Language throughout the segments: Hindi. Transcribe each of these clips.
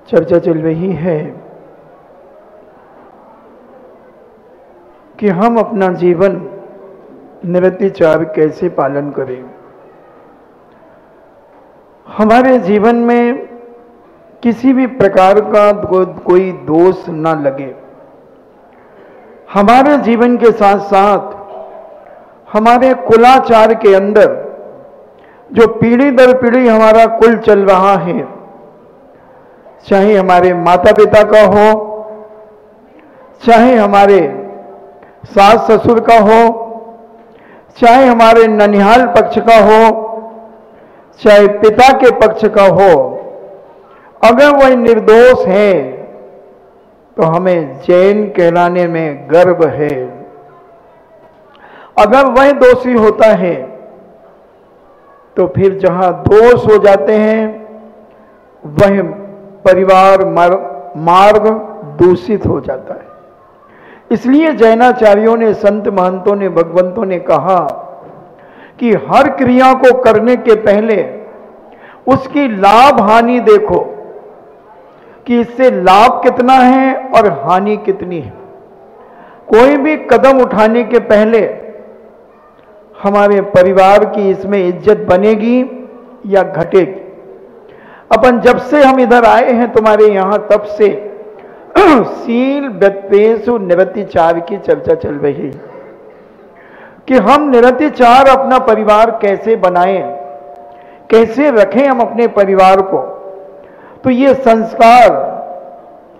चर्चा चल रही है कि हम अपना जीवन निरतिचार कैसे पालन करें। हमारे जीवन में किसी भी प्रकार का कोई दोष ना लगे। हमारे जीवन के साथ साथ हमारे कुलाचार के अंदर जो पीढ़ी दर पीढ़ी हमारा कुल चल रहा है, चाहे हमारे माता पिता का हो, चाहे हमारे सास ससुर का हो, चाहे हमारे ननिहाल पक्ष का हो, चाहे पिता के पक्ष का हो, अगर वह निर्दोष है तो हमें जैन कहलाने में गर्व है। अगर वह दोषी होता है तो फिर जहां दोष हो जाते हैं वह परिवार मार्ग दूषित हो जाता है। इसलिए जैनाचार्यों ने, संत महंतों ने, भगवंतों ने कहा कि हर क्रिया को करने के पहले उसकी लाभ हानि देखो कि इससे लाभ कितना है और हानि कितनी है। कोई भी कदम उठाने के पहले हमारे परिवार की इसमें इज्जत बनेगी या घटेगी। अपन जब से हम इधर आए हैं तुम्हारे यहां, तब से शील व्यत्वेषु निरतिचार की चर्चा चल रही है कि हम निरतिचार अपना परिवार कैसे बनाएं, कैसे रखें हम अपने परिवार को। तो ये संस्कार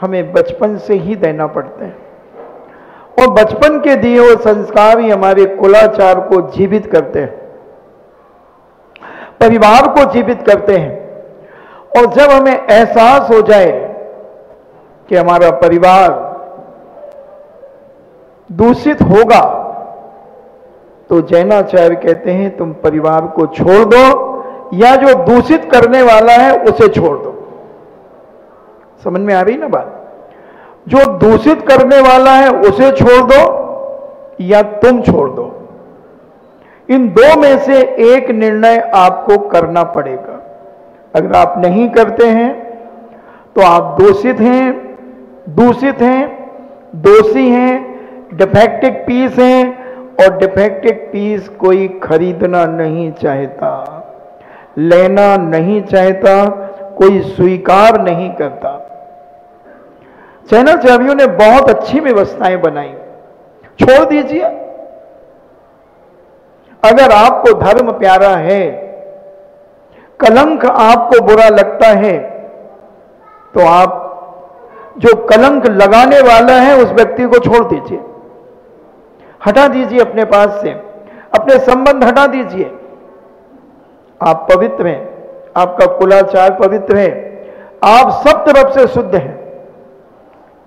हमें बचपन से ही देना पड़ते हैं और बचपन के दिए हुए संस्कार ही हमारे कुलाचार को जीवित करते हैं, परिवार को जीवित करते हैं। और जब हमें एहसास हो जाए कि हमारा परिवार दूषित होगा तो जैनाचार्य कहते हैं तुम परिवार को छोड़ दो या जो दूषित करने वाला है उसे छोड़ दो। समझ में आ रही ना बात? जो दूषित करने वाला है उसे छोड़ दो या तुम छोड़ दो। इन दो में से एक निर्णय आपको करना पड़ेगा। अगर आप नहीं करते हैं तो आप दूषित हैं, दोषी हैं, डिफेक्टिव पीस हैं। और डिफेक्टिव पीस कोई खरीदना नहीं चाहता, लेना नहीं चाहता, कोई स्वीकार नहीं करता। जैनाचार्यों ने बहुत अच्छी व्यवस्थाएं बनाई। छोड़ दीजिए, अगर आपको धर्म प्यारा है, कलंक आपको बुरा लगता है, तो आप जो कलंक लगाने वाला है उस व्यक्ति को छोड़ दीजिए, हटा दीजिए अपने पास से, अपने संबंध हटा दीजिए। आप पवित्र हैं, आपका कुलाचार पवित्र है, आप सब तरफ से शुद्ध हैं।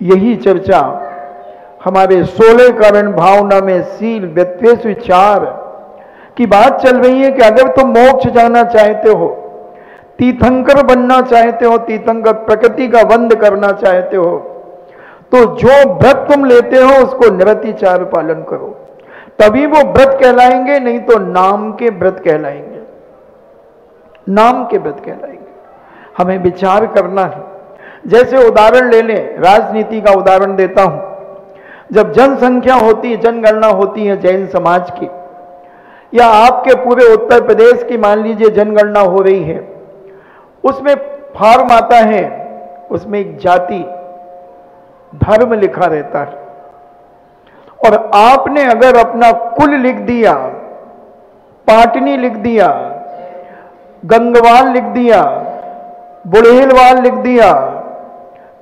यही चर्चा हमारे 16 कारण भावना में शील व्यत्वेषु विचार की बात चल रही है कि अगर तुम मोक्ष जाना चाहते हो, तीर्थंकर बनना चाहते हो, तीर्थंकर प्रकृति का वंद करना चाहते हो, तो जो व्रत तुम लेते हो उसको निरतिचार पालन करो, तभी वो व्रत कहलाएंगे, नहीं तो नाम के व्रत कहलाएंगे, नाम के व्रत कहलाएंगे। हमें विचार करना है। जैसे उदाहरण ले लें, राजनीति का उदाहरण देता हूं। जब जनसंख्या होती है, जनगणना होती है जैन समाज की, या आपके पूरे उत्तर प्रदेश की मान लीजिए जनगणना हो रही है, उसमें फॉर्म आता है, उसमें एक जाति धर्म लिखा रहता है। और आपने अगर अपना कुल लिख दिया, पाटनी लिख दिया, गंगवाल लिख दिया, बुढ़ेलवाल लिख दिया,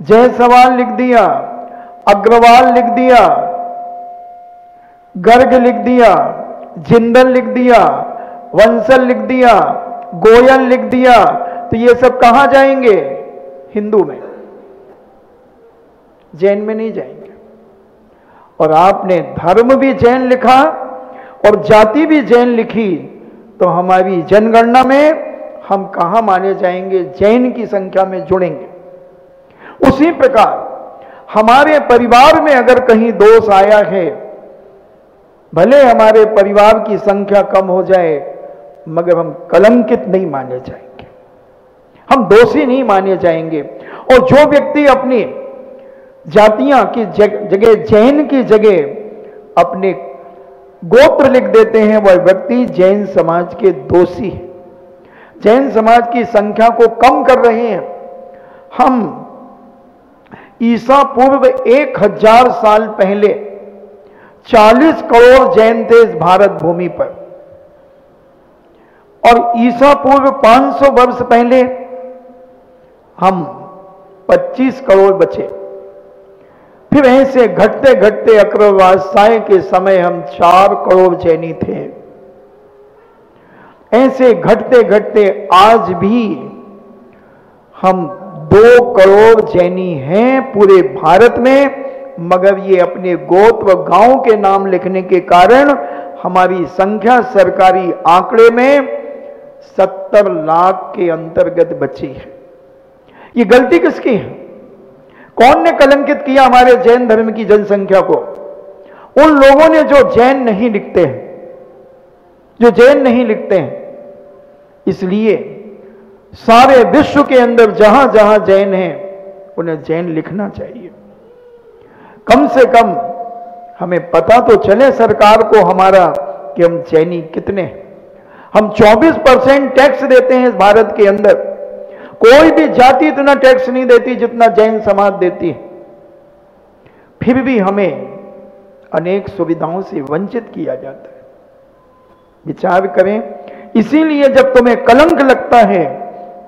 जायसवाल लिख दिया, अग्रवाल लिख दिया, गर्ग लिख दिया, जिंदल लिख दिया, वंसल लिख दिया, गोयल लिख दिया, तो ये सब कहां जाएंगे? हिंदू में, जैन में नहीं जाएंगे। और आपने धर्म भी जैन लिखा और जाति भी जैन लिखी, तो हमारी जनगणना में हम कहां माने जाएंगे? जैन की संख्या में जुड़ेंगे। उसी प्रकार हमारे परिवार में अगर कहीं दोष आया है, भले हमारे परिवार की संख्या कम हो जाए, मगर हम कलंकित नहीं माने जाएंगे, हम दोषी नहीं माने जाएंगे। और जो व्यक्ति अपनी जातियां की जगह जैन की जगह अपने गोत्र लिख देते हैं, वह व्यक्ति जैन समाज के दोषी है, जैन समाज की संख्या को कम कर रहे हैं। हम ईसा पूर्व 1000 साल पहले 40 करोड़ जैन थे इस भारत भूमि पर, और ईसा पूर्व 500 वर्ष पहले हम 25 करोड़ बचे। फिर ऐसे घटते घटते अक्रवासाय के समय हम 4 करोड़ जैनी थे। ऐसे घटते घटते आज भी हम 2 करोड़ जैनी हैं पूरे भारत में, मगर ये अपने गोत्र व गांव के नाम लिखने के कारण हमारी संख्या सरकारी आंकड़े में 70 लाख के अंतर्गत बची है। ये गलती किसकी है? कौन ने कलंकित किया हमारे जैन धर्म की जनसंख्या को? उन लोगों ने जो जैन नहीं लिखते हैं, जो जैन नहीं लिखते हैं। इसलिए सारे विश्व के अंदर जहां जहां जैन हैं उन्हें जैन लिखना चाहिए। कम से कम हमें पता तो चले सरकार को हमारा कि हम जैनी कितने हैं। हम 24% टैक्स देते हैं इस भारत के अंदर। कोई भी जाति इतना टैक्स नहीं देती जितना जैन समाज देती है। फिर भी हमें अनेक सुविधाओं से वंचित किया जाता है। विचार करें, इसीलिए जब तुम्हें कलंक लगता है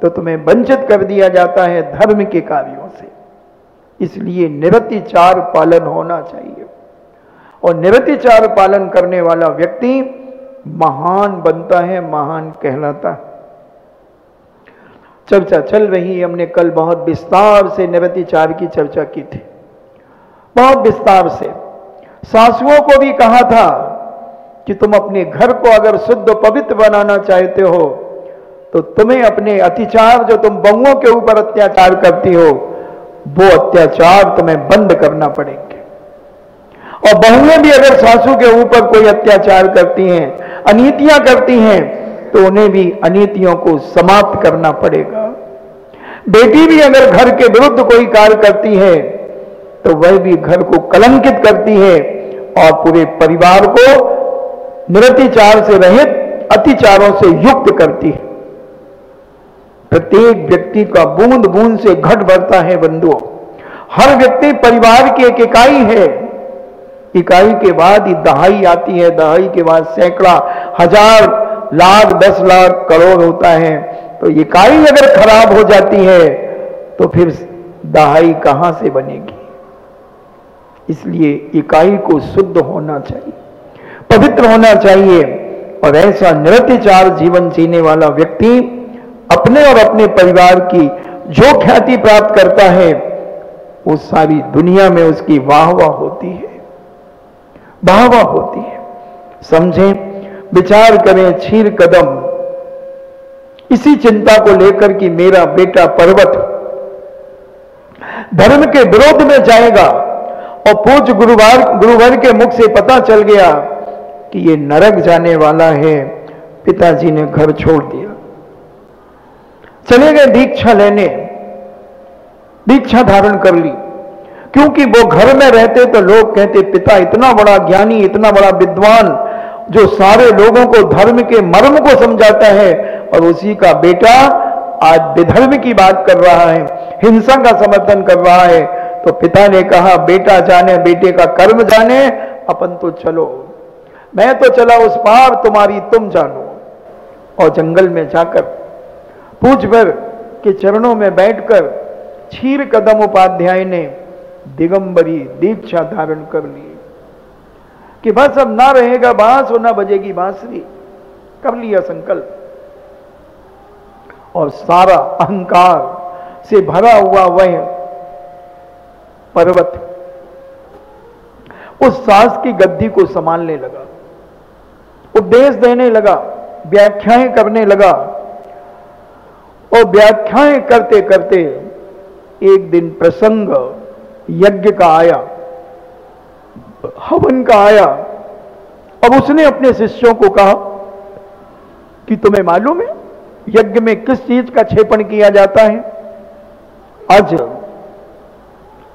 तो तुम्हें वंचित कर दिया जाता है धर्म के कार्यों से। इसलिए निरतिचार पालन होना चाहिए, और निरतिचार पालन करने वाला व्यक्ति महान बनता है, महान कहलाता है। चर्चा चल रही है, हमने कल बहुत विस्तार से निरतिचार की चर्चा की थी, बहुत विस्तार से। सासुओं को भी कहा था कि तुम अपने घर को अगर शुद्ध पवित्र बनाना चाहते हो तो तुम्हें अपने अत्याचार, जो तुम बहुओं के ऊपर अत्याचार करती हो, वो अत्याचार तुम्हें बंद करना पड़ेंगे। और बहुएं भी अगर सासू के ऊपर कोई अत्याचार करती हैं, अनीतियां करती हैं, तो उन्हें भी अनीतियों को समाप्त करना पड़ेगा। बेटी भी अगर घर के विरुद्ध कोई कार्य करती है तो वह भी घर को कलंकित करती है और पूरे परिवार को निरतिचार से रहित अतिचारों से युक्त करती है। प्रत्येक व्यक्ति का बूंद बूंद से घट बढ़ता है बंधुओं। हर व्यक्ति परिवार की एक इकाई है। इकाई के बाद ही दहाई आती है, दहाई के बाद सैकड़ा, हजार, लाख, 10 लाख, करोड़ होता है। तो इकाई अगर खराब हो जाती है तो फिर दहाई कहां से बनेगी? इसलिए इकाई को शुद्ध होना चाहिए, पवित्र होना चाहिए, और ऐसा निरतिचार जीवन जीने वाला व्यक्ति अपने और अपने परिवार की जो ख्याति प्राप्त करता है वो सारी दुनिया में उसकी वाह वाह होती है, वाह वाह होती है। समझें, विचार करें, क्षीर कदम इसी चिंता को लेकर कि मेरा बेटा पर्वत धर्म के विरोध में जाएगा, और पूज्य गुरुवर के मुख से पता चल गया कि ये नरक जाने वाला है। पिताजी ने घर छोड़ दिया, चले गए दीक्षा लेने, दीक्षा धारण कर ली। क्योंकि वो घर में रहते तो लोग कहते पिता इतना बड़ा ज्ञानी, इतना बड़ा विद्वान, जो सारे लोगों को धर्म के मर्म को समझाता है, और उसी का बेटा आज विधर्म की बात कर रहा है, हिंसा का समर्थन कर रहा है। तो पिता ने कहा बेटा जाने, बेटे का कर्म जाने, अपन तो चलो, मैं तो चला उस पार, तुम्हारी तुम जानो। और जंगल में जाकर पूज्यवर के चरणों में बैठकर क्षीर कदम उपाध्याय ने दिगंबरी दीक्षा धारण कर ली कि बस अब ना रहेगा बांस और ना बजेगी बांसुरी। कर लिया संकल्प, और सारा अहंकार से भरा हुआ वह पर्वत उस सास की गद्दी को संभालने लगा, उपदेश देने लगा, व्याख्याएं करने लगा। और व्याख्याएं करते करते एक दिन प्रसंग यज्ञ का आया, हवन का आया। अब उसने अपने शिष्यों को कहा कि तुम्हें मालूम है यज्ञ में किस चीज का क्षेपण किया जाता है? अज,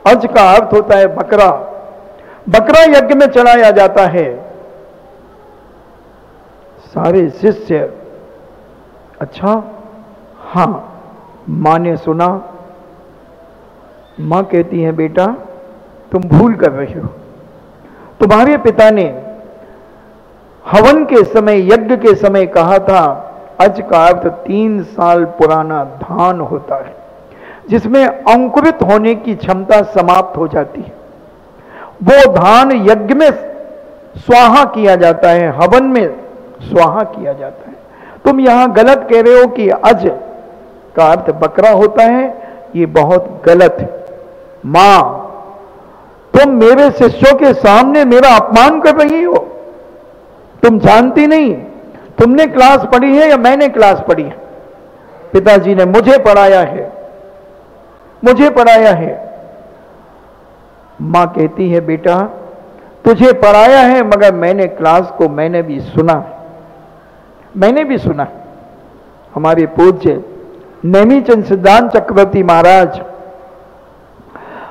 अज का अर्थ होता है बकरा। बकरा यज्ञ में चढ़ाया जाता है। सारे शिष्य, अच्छा हां, मां ने सुना। मां कहती है बेटा तुम भूल कर रहे हो, तुम्हारे पिता ने हवन के समय, यज्ञ के समय कहा था अज का अर्थ 3 साल पुराना धान होता है जिसमें अंकुरित होने की क्षमता समाप्त हो जाती है। वो धान यज्ञ में स्वाहा किया जाता है, हवन में स्वाहा किया जाता है। तुम यहां गलत कह रहे हो कि अज का अर्थ बकरा होता है, ये बहुत गलत है। मां, तुम मेरे शिष्यों के सामने मेरा अपमान कर रही हो। तुम जानती नहीं, तुमने क्लास पढ़ी है या मैंने क्लास पढ़ी है? पिताजी ने मुझे पढ़ाया है, मुझे पढ़ाया है। मां कहती है बेटा तुझे पढ़ाया है मगर मैंने क्लास को मैंने भी सुना है, मैंने भी सुना। हमारे पूज्य नेमीचंद सिद्धांत चक्रवर्ती महाराज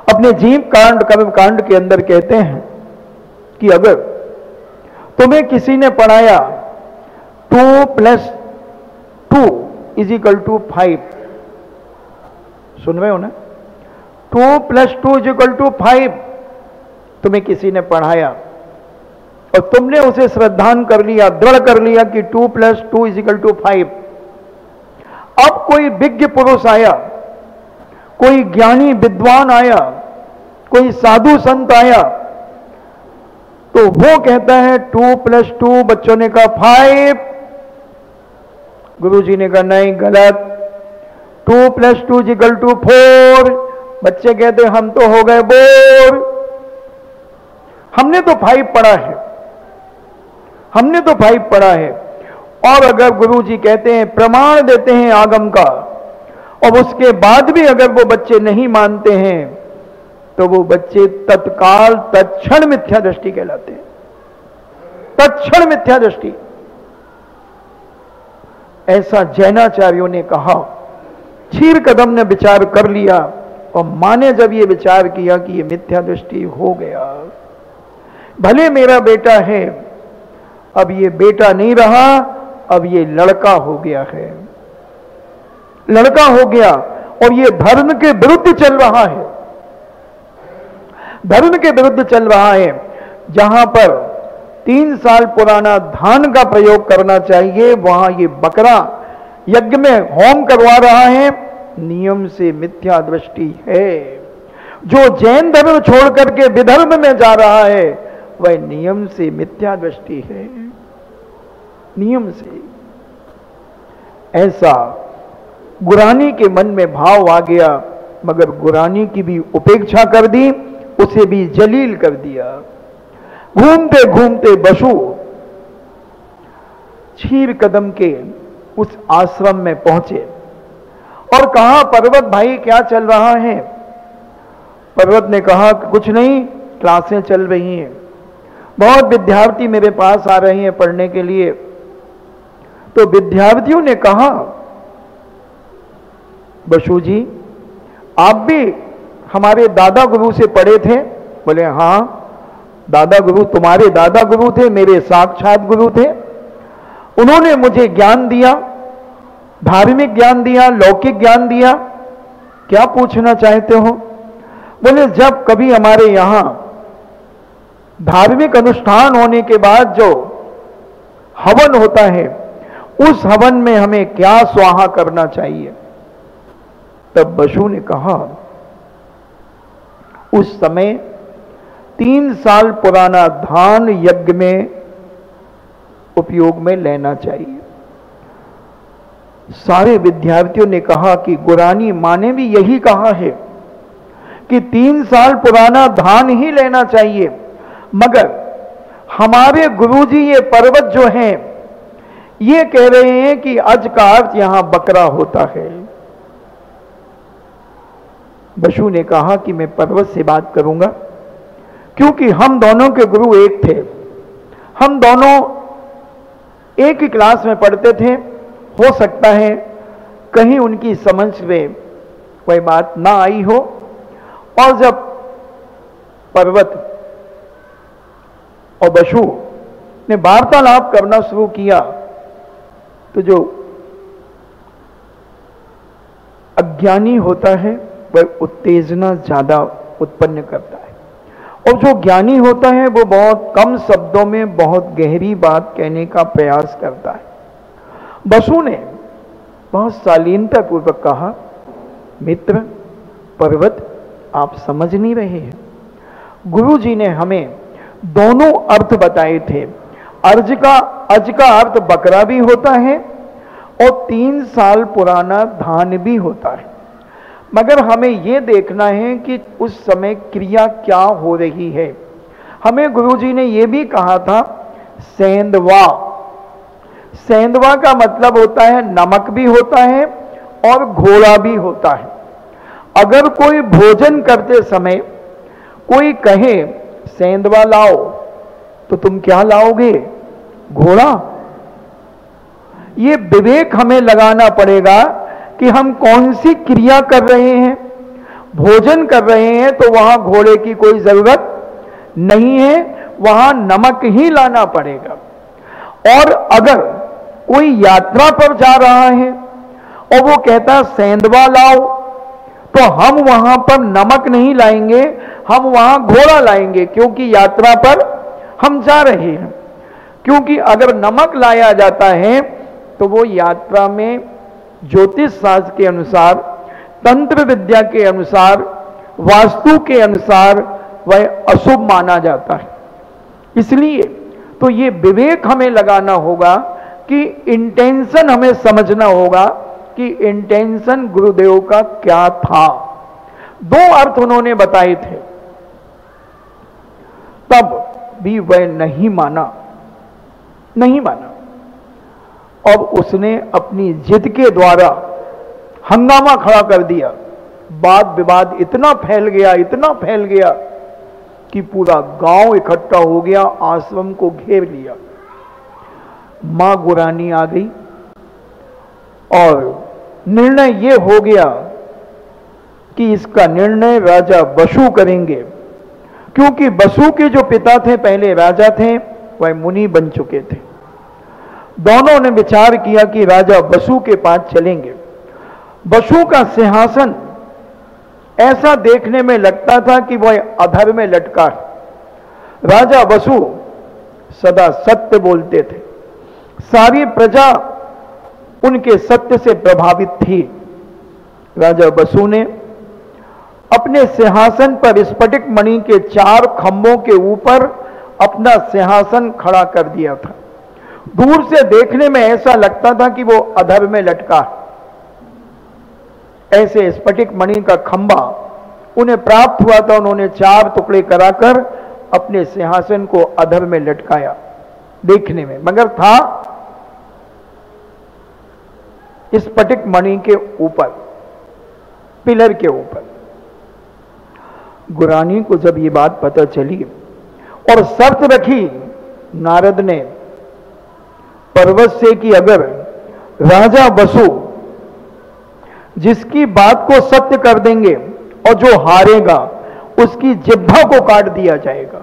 अपने जीव कांड कर्म कांड के अंदर कहते हैं कि अगर तुम्हें किसी ने पढ़ाया 2 + 2 = 5, सुन रहे हो ना? 2 + 2 = 5 तुम्हें किसी ने पढ़ाया और तुमने उसे श्रद्धान कर लिया, दृढ़ कर लिया कि 2 + 2 = 5। अब कोई विज्ञ पुरुष आया, कोई ज्ञानी विद्वान आया, कोई साधु संत आया, तो वो कहता है 2 + 2, बच्चों ने कहा 5, गुरुजी ने कहा नहीं गलत, 2 + 2 = 4। बच्चे कहते हम तो हो गए बोर, हमने तो 5 पढ़ा है, हमने तो 5 पढ़ा है। और अगर गुरुजी कहते हैं, प्रमाण देते हैं आगम का, और उसके बाद भी अगर वो बच्चे नहीं मानते हैं तो वो बच्चे तत्काल तत्क्षण मिथ्या दृष्टि कहलाते हैं, तत्क्षण मिथ्या दृष्टि। ऐसा जैनाचार्यों ने कहा। क्षीर कदम ने विचार कर लिया और मां ने जब ये विचार किया कि ये मिथ्या दृष्टि हो गया, भले मेरा बेटा है, अब ये बेटा नहीं रहा, अब ये लड़का हो गया है, लड़का हो गया और ये धर्म के विरुद्ध चल रहा है, धर्म के विरुद्ध चल रहा है। जहां पर 3 साल पुराना धान का प्रयोग करना चाहिए वहां ये बकरा यज्ञ में होम करवा रहा है, नियम से मिथ्या दृष्टि है। जो जैन धर्म छोड़ करके विधर्म में जा रहा है वह नियम से मिथ्या दृष्टि है, नियम से। ऐसा गुरानी के मन में भाव आ गया, मगर गुरानी की भी उपेक्षा कर दी, उसे भी जलील कर दिया। घूमते घूमते बसु क्षीर कदम के उस आश्रम में पहुंचे और कहा पर्वत भाई क्या चल रहा है? पर्वत ने कहा कुछ नहीं, क्लासें चल रही हैं, बहुत विद्यार्थी मेरे पास आ रहे हैं पढ़ने के लिए। तो विद्यार्थियों ने कहा बसु जी आप भी हमारे दादा गुरु से पढ़े थे? बोले हां, दादा गुरु तुम्हारे दादा गुरु थे, मेरे साक्षात गुरु थे। उन्होंने मुझे ज्ञान दिया, धार्मिक ज्ञान दिया, लौकिक ज्ञान दिया। क्या पूछना चाहते हो? बोले जब कभी हमारे यहां धार्मिक अनुष्ठान होने के बाद जो हवन होता है, उस हवन में हमें क्या स्वाहा करना चाहिए? तब बसु ने कहा उस समय 3 साल पुराना धान यज्ञ में उपयोग में लेना चाहिए। सारे विद्यार्थियों ने कहा कि गुरानी मां ने भी यही कहा है कि 3 साल पुराना धान ही लेना चाहिए, मगर हमारे गुरुजी ये पर्वत जो हैं ये कह रहे हैं कि अज का अर्थ यहां बकरा होता है। बसु ने कहा कि मैं पर्वत से बात करूंगा, क्योंकि हम दोनों के गुरु एक थे, हम दोनों एक ही क्लास में पढ़ते थे। हो सकता है कहीं उनकी समझ में वह बात ना आई हो। और जब पर्वत और बसु ने वार्तालाप करना शुरू किया तो जो अज्ञानी होता है वह उत्तेजना ज्यादा उत्पन्न करता है, और जो ज्ञानी होता है वो बहुत कम शब्दों में बहुत गहरी बात कहने का प्रयास करता है। बसु ने बहुत शालीनता पूर्वक कहा, मित्र पर्वत आप समझ नहीं रहे हैं। गुरु जी ने हमें दोनों अर्थ बताए थे। अज का अर्थ बकरा भी होता है और 3 साल पुराना धान भी होता है, मगर हमें यह देखना है कि उस समय क्रिया क्या हो रही है। हमें गुरुजी ने यह भी कहा था सेंधवा। सेंधवा का मतलब होता है नमक भी होता है और घोड़ा भी होता है। अगर कोई भोजन करते समय कोई कहे सेंधवा लाओ तो तुम क्या लाओगे? घोड़ा। ये विवेक हमें लगाना पड़ेगा कि हम कौन सी क्रिया कर रहे हैं। भोजन कर रहे हैं तो वहां घोड़े की कोई जरूरत नहीं है, वहां नमक ही लाना पड़ेगा। और अगर कोई यात्रा पर जा रहा है और वो कहता सेंधवा लाओ, तो हम वहां पर नमक नहीं लाएंगे, हम वहां घोड़ा लाएंगे, क्योंकि यात्रा पर हम जा रहे हैं। क्योंकि अगर नमक लाया जाता है तो वो यात्रा में ज्योतिष शास्त्र के अनुसार, तंत्र विद्या के अनुसार, वास्तु के अनुसार वह अशुभ माना जाता है। इसलिए तो ये विवेक हमें लगाना होगा कि इंटेंशन हमें समझना होगा कि इंटेंशन गुरुदेव का क्या था। 2 अर्थ उन्होंने बताए थे, तब भी वह नहीं माना। अब उसने अपनी जिद के द्वारा हंगामा खड़ा कर दिया। वाद विवाद इतना फैल गया कि पूरा गांव इकट्ठा हो गया, आश्रम को घेर लिया। मां गुरानी आ गई और निर्णय यह हो गया कि इसका निर्णय राजा बसु करेंगे, क्योंकि बसु के जो पिता थे पहले राजा थे, वह मुनि बन चुके थे। दोनों ने विचार किया कि राजा बसु के पास चलेंगे। बसु का सिंहासन ऐसा देखने में लगता था कि वह अधर में लटका है। राजा बसु सदा सत्य बोलते थे, सारी प्रजा उनके सत्य से प्रभावित थी। राजा बसु ने अपने सिंहासन पर स्फटिक मणि के 4 खंभों के ऊपर अपना सिंहासन खड़ा कर दिया था। दूर से देखने में ऐसा लगता था कि वो अधर में लटका है। ऐसे स्फटिक मणि का खंभा उन्हें प्राप्त हुआ था। उन्होंने 4 टुकड़े कराकर अपने सिंहासन को अधर में लटकाया देखने में, मगर था स्फटिक मणि के ऊपर, पिलर के ऊपर। गुरानी को जब ये बात पता चली और शर्त रखी नारद ने पर्वत से कि अगर राजा बसु जिसकी बात को सत्य कर देंगे और जो हारेगा उसकी जिह्वा को काट दिया जाएगा।